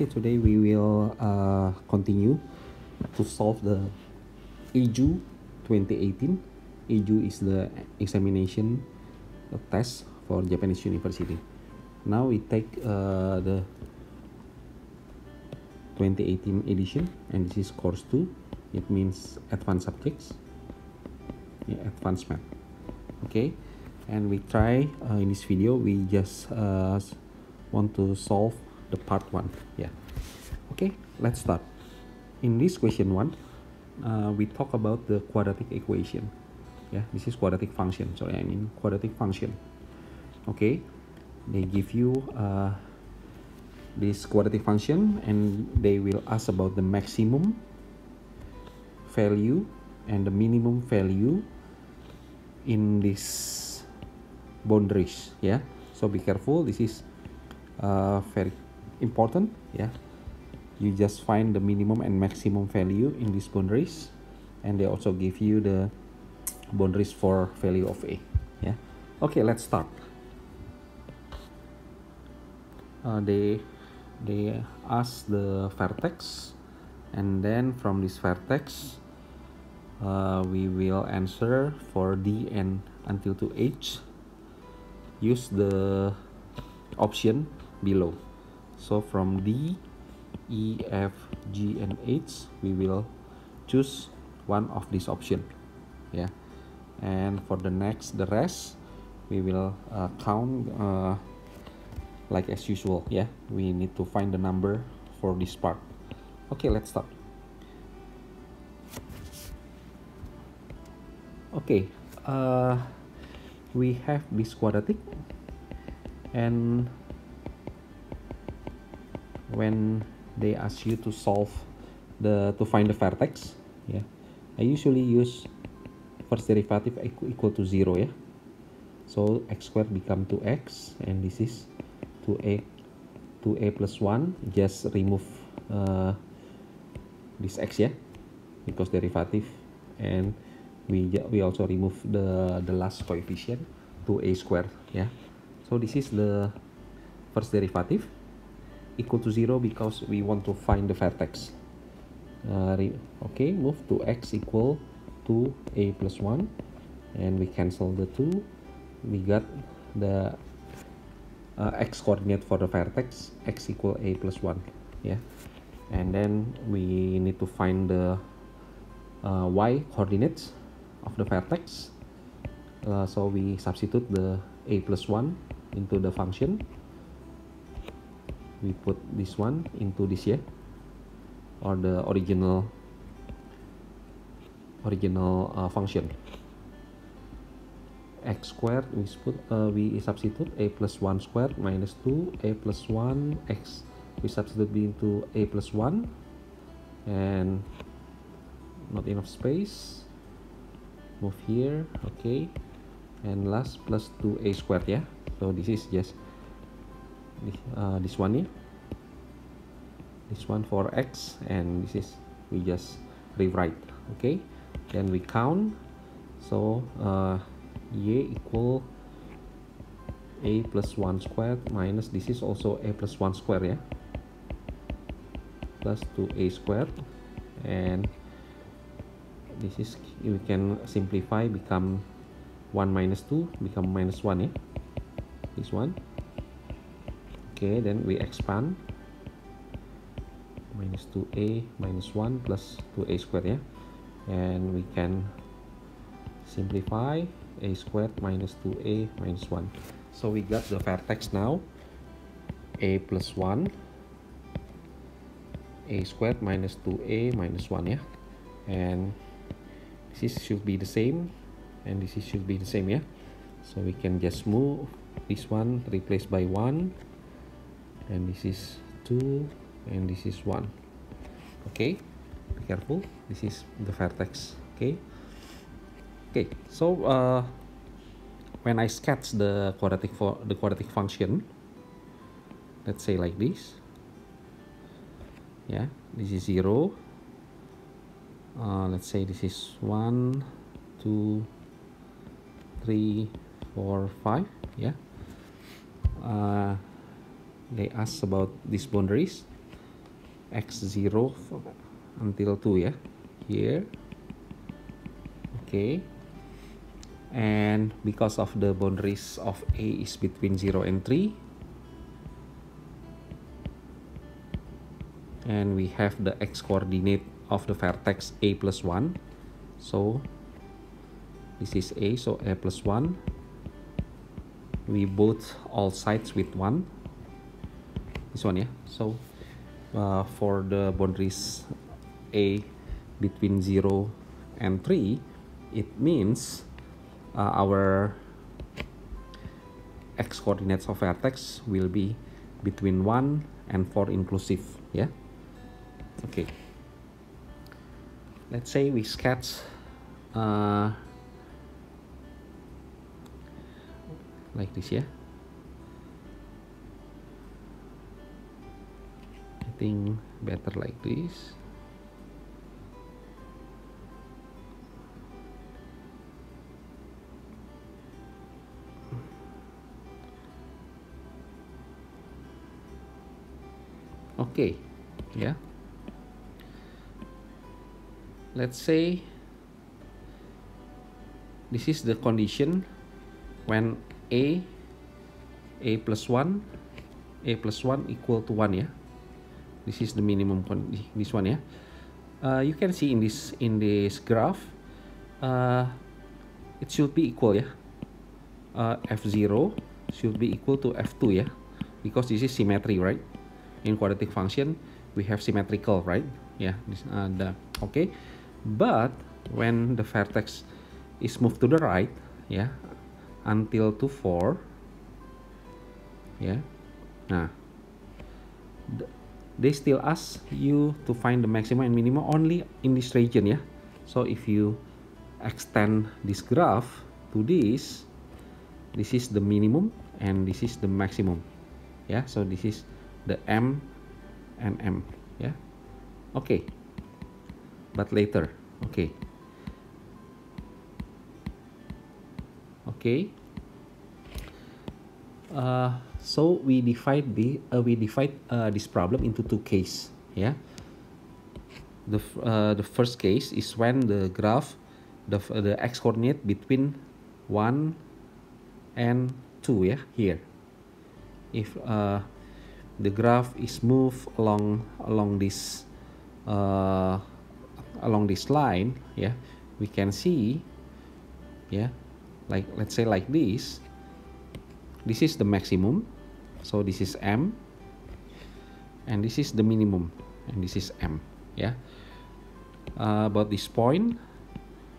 Okay, today we will continue to solve the EJU 2018. EJU is the examination test for Japanese university. Now we take the 2018 edition, and this is course 2. It means advanced subjects, advanced math. Okay, and we try in this video, we just want to solve the part 1. Okay, let's start. In this question 1, we talk about the quadratic equation. This is quadratic function. Quadratic function. Okay, they give you this quadratic function, and they will ask about the maximum value and the minimum value in this boundaries. So be careful, this is very important. You just find the minimum and maximum value in these boundaries, and they also give you the boundaries for value of a. Okay, let's start. They ask the vertex, and then from this vertex we will answer for D and until to H. Use the option below. So from D, E, F, G, and H, we will choose one of these option. And for the rest, we will count like as usual. We need to find the number for this part. Okay, let's start. Okay, we have this quadratic, and when they ask you to find the vertex, I usually use first derivative equal to 0. So x squared become 2x, and this is 2a plus 1. Just remove this x, because derivative, and we also remove the last coefficient, 2a squared. So this is the first derivative equal to 0 because we want to find the vertex. Okay, move to x equal to a plus 1, and we cancel the 2. We got the x coordinate for the vertex, x equal a plus 1. And then we need to find the y coordinates of the vertex. So we substitute the a plus 1 into the function. We put this one into this or the original function. X squared, we substitute a plus 1 squared minus 2 a plus 1 x. We substitute into a plus 1, and not enough space. Move here. Okay, and last plus 2a squared. So this is just this one this one for x, and this is we just rewrite. Okay, then we count. So y equal a plus 1 squared minus this is also a plus 1 squared, plus 2a squared, and this is, we can simplify, become 1 minus 2 become minus 1. This one. Okay, then we expand, minus 2a minus 1 plus 2a squared, and we can simplify a squared minus 2a minus 1. So we got the vertex now, a plus 1, a squared minus 2a minus 1, and this should be the same, and this should be the same. So we can just move this one, replace by 1, and this is 2, and this is 1. Okay, be careful, this is the vertex. Okay, so when I sketch the quadratic function, let's say like this. This is 0. Let's say this is 1, 2, 3, 4, 5. They ask about these boundaries. x0 until 2 ya, here. Okay, and because of the boundaries of A is between 0 and 3, and we have the x coordinate of the vertex A plus 1, so this is A, so A plus 1, we both all sides with 1, this one, yeah. So for the boundaries A between 0 and 3, it means our x coordinates of vertex will be between 1 and 4 inclusive, yeah. Okay, let's say we sketch like this, yeah. I think better like this. Okay, yeah. Let's say this is the condition when A plus 1 equal to 1, yeah. This is the minimum condition, this one, yeah. You can see in this graph, it should be equal, yeah. F0 should be equal to F2, yeah, because this is symmetry, right? In quadratic function we have symmetrical, right? Yeah, this, okay, but when the vertex is moved to the right, yeah, until to 4, yeah, nah, they still ask you to find the maximum and minimum only in this region, yeah. So if you extend this graph to this is the minimum and this is the maximum, yeah. So this is the M and M, yeah. Okay, but later, okay. Okay, so we divide this problem into two cases, yeah. The first case is when the graph, the x coordinate between 1 and 2, yeah, here. If the graph is moved along this line, yeah, we can see, yeah, like let's say like this is the maximum, so this is M, and this is the minimum, and this is M, yeah. About this point,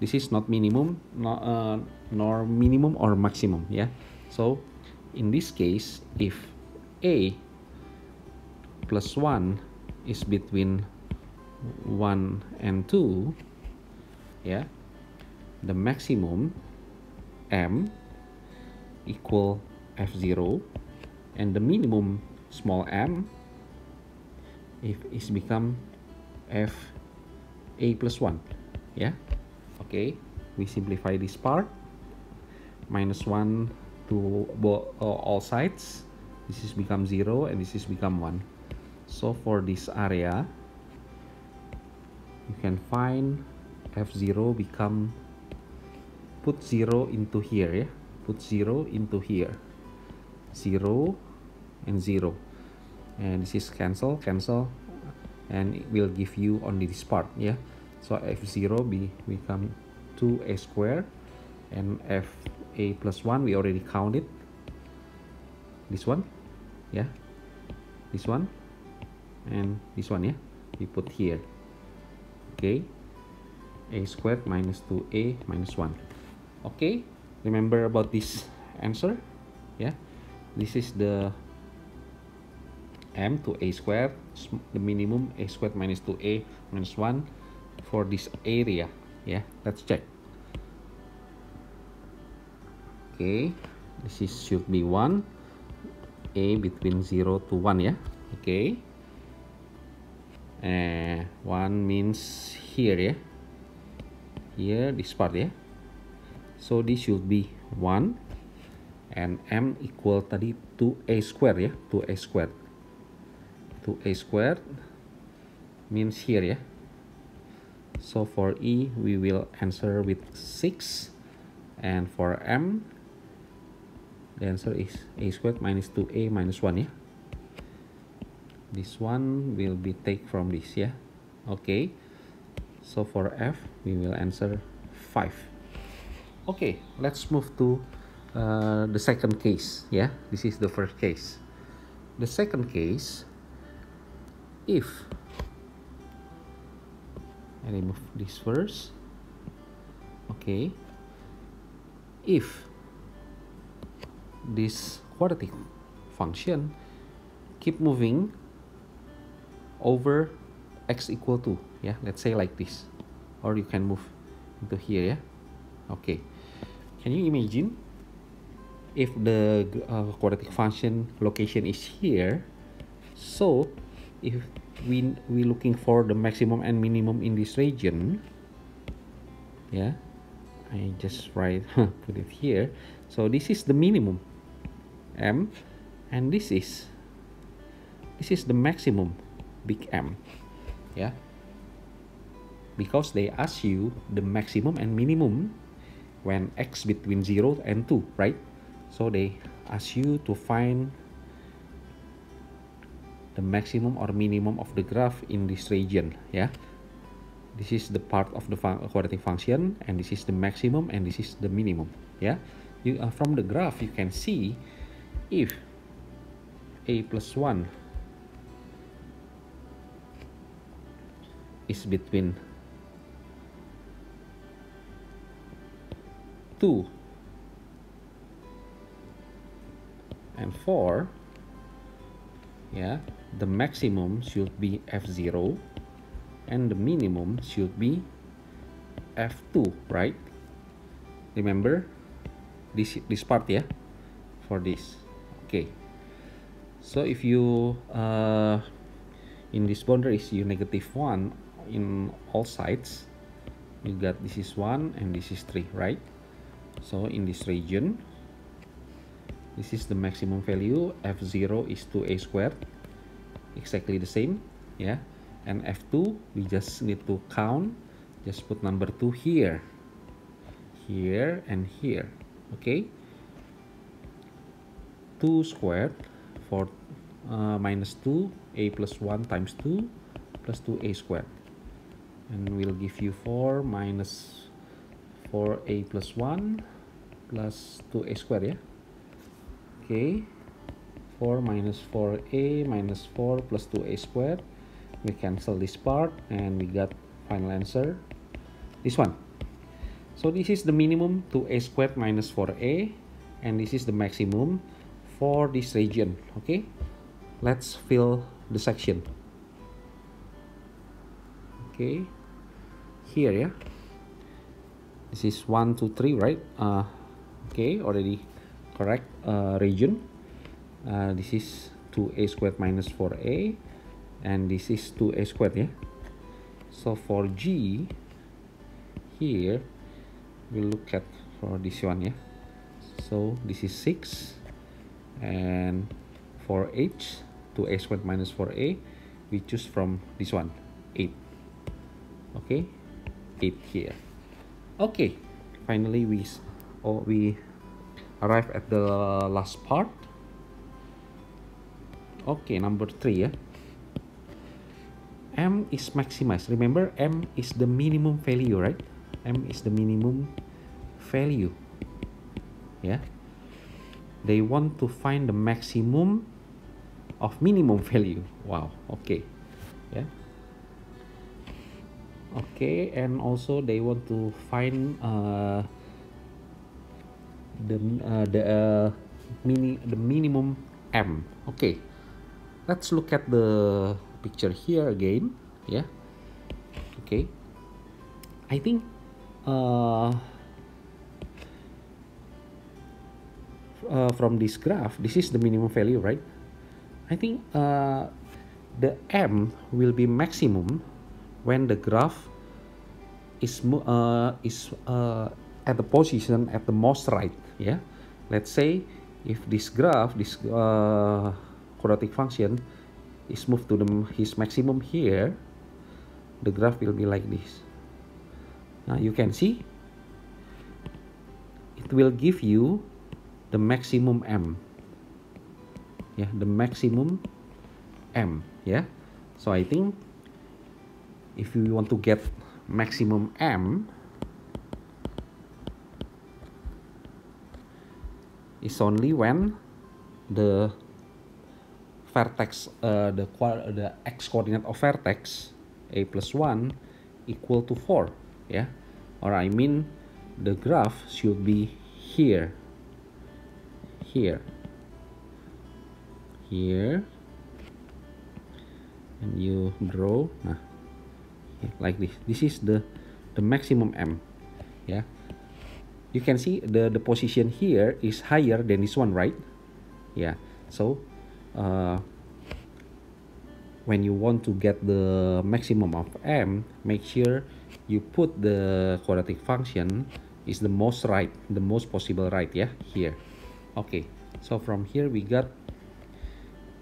this is not minimum, nor minimum or maximum, yeah. So in this case, if A plus 1 is between 1 and 2, yeah, the maximum M equal F0, and the minimum small m if is become F A plus 1, yeah. Okay, we simplify this part, minus 1 to all sides, this is become 0 and this is become 1. So for this area you can find F0 become, put 0 into here, yeah, put 0 into here, 0 and 0, and this is cancel, and it will give you only this part, yeah. So F0 become 2a squared, and Fa plus 1 we already counted, this one, yeah, this one and this one, yeah, we put here. Okay, a squared minus 2a minus 1. Okay, remember about this answer, yeah. This is the m to a squared, the minimum a squared minus 2a minus 1 for this area, yeah. Let's check. Okay, this is should be 1, a between 0 to 1, yeah. Okay, 1 means here, yeah, here this part, yeah. So this should be 1, and m equal tadi 2a squared, yeah, 2a squared, 2a squared means here, yeah. So for E, we will answer with 6, and for M, the answer is a squared minus 2a minus 1, yeah. This one will be take from this, yeah. Okay, so for F, we will answer 5. Okay, let's move to the second case, yeah. This is the first case. The second case, if I remove this first, okay, if this quadratic function keep moving over x equal to, yeah, let's say like this, or you can move into here, yeah. Okay, can you imagine if the quadratic function location is here? So if we looking for the maximum and minimum in this region, yeah, I just write put it here. So this is the minimum M, and this is the maximum big M, yeah, because they ask you the maximum and minimum when x between 0 and 2, right? So they ask you to find the maximum or minimum of the graph in this region, yeah. This is the part of the quadratic function, and this is the maximum, and this is the minimum, yeah. You from the graph you can see if a plus 1 is between 2 and 4, yeah, the maximum should be f0 and the minimum should be f2, right? Remember this part, yeah, for this. Okay, so if you in this boundary is you -1 in all sides, you got this is 1 and this is 3, right? So in this region, this is the maximum value. F0 is 2a squared, exactly the same, yeah. And F2, we just need to count, just put number 2 here, here, and here. Okay, 2 squared for minus 2, a plus 1 times 2 plus 2a squared, and we'll give you 4 minus 4a plus 1 plus 2a squared, yeah. Okay, 4 minus 4a minus 4 plus 2a squared, we cancel this part and we got final answer, this one. So this is the minimum, 2a squared minus 4a, and this is the maximum for this region. Okay, let's fill the section. Okay, here, yeah, this is 1 2 3, right? Okay, already correct region. This is 2a squared minus 4a, and this is 2a squared, yeah. So for G here, we'll look at for this one, yeah. So this is 6, and for H, 2a squared minus 4a, we choose from this one, 8. Okay, 8 here. Okay, finally we arrive at the last part. Okay, number 3, yeah. M is maximized. Remember, M is the minimum value, right? M is the minimum value, yeah. They want to find the maximum of minimum value. Wow, okay, yeah. Okay, and also they want to find the minimum M. Okay, let's look at the picture here again, yeah. Okay, I think from this graph, this is the minimum value, right? I think the M will be maximum when the graph is at the position at the most right, yeah. Let's say if this graph, this quadratic function is moved to his maximum here, the graph will be like this. Now you can see it will give you the maximum M. Yeah, the maximum M. Yeah, so I think if you want to get maximum M, it's only when the vertex, the x coordinate of vertex a plus 1 equal to 4. Yeah, or I mean the graph should be here, here, and you draw like this. This is the maximum M. Yeah, you can see the position here is higher than this one, right? Yeah, so when you want to get the maximum of M, make sure you put the quadratic function is the most right, the most possible right. Yeah, here. Okay, so from here we got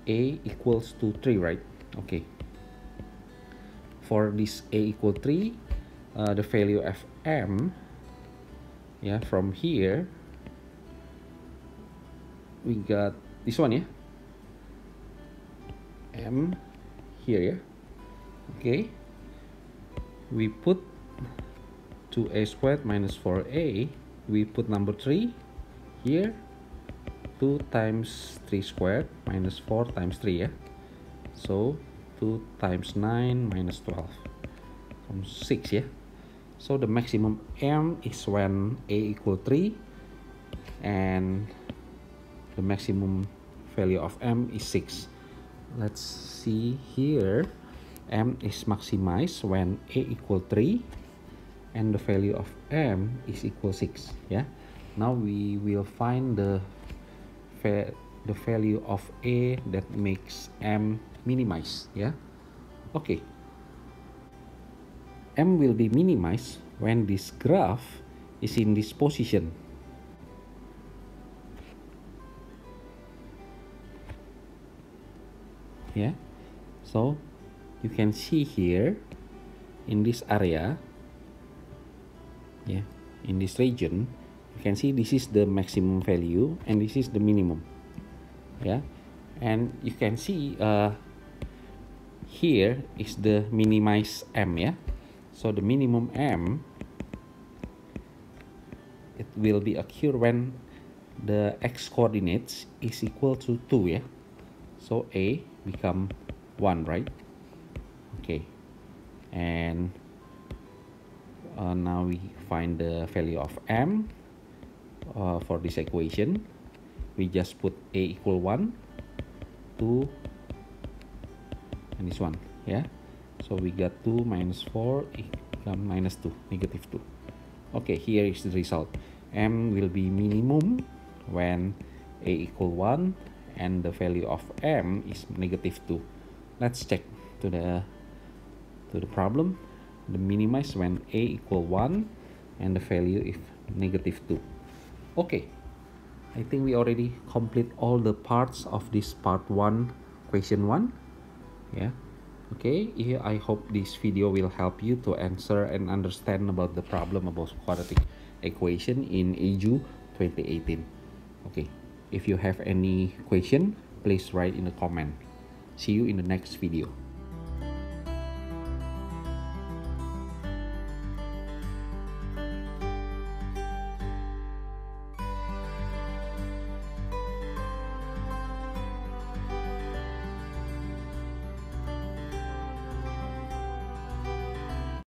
A equals to 3, right? Okay, for this A equal 3, the value of M, yeah, from here we got this one, yeah, M here, yeah. Okay, we put 2a squared minus 4a, we put number 3 here, 2 times 3 squared minus 4 times 3, yeah, so 2 times 9 minus 12 from 6, yeah. So the maximum M is when A equal 3 and the maximum value of M is 6. Let's see here, M is maximized when A equal 3 and the value of M is equal 6. Yeah, now we will find the value of A that makes M minimized. Yeah, okay, M will be minimized when this graph is in this position. Yeah, so you can see here in this area, yeah, in this region, you can see this is the maximum value and this is the minimum. Yeah, and you can see here is the minimized M. Yeah, so the minimum M, it will be occur when the x coordinates is equal to 2. Yeah, so A become 1, right? Okay, and now we find the value of M for this equation. We just put A equal 1, 2, and this one. Yeah, so we got 2 minus 4 become minus 2, negative 2. Okay, here is the result. M will be minimum when A equal 1 and the value of M is negative 2. Let's check to the problem. The minimize when A equal 1 and the value is negative 2. Okay, I think we already complete all the parts of this part 1, question 1. Yeah, okay, I hope this video will help you to answer and understand about the problem about quadratic equation in EJU 2018. Okay, if you have any question, please write in the comment. See you in the next video.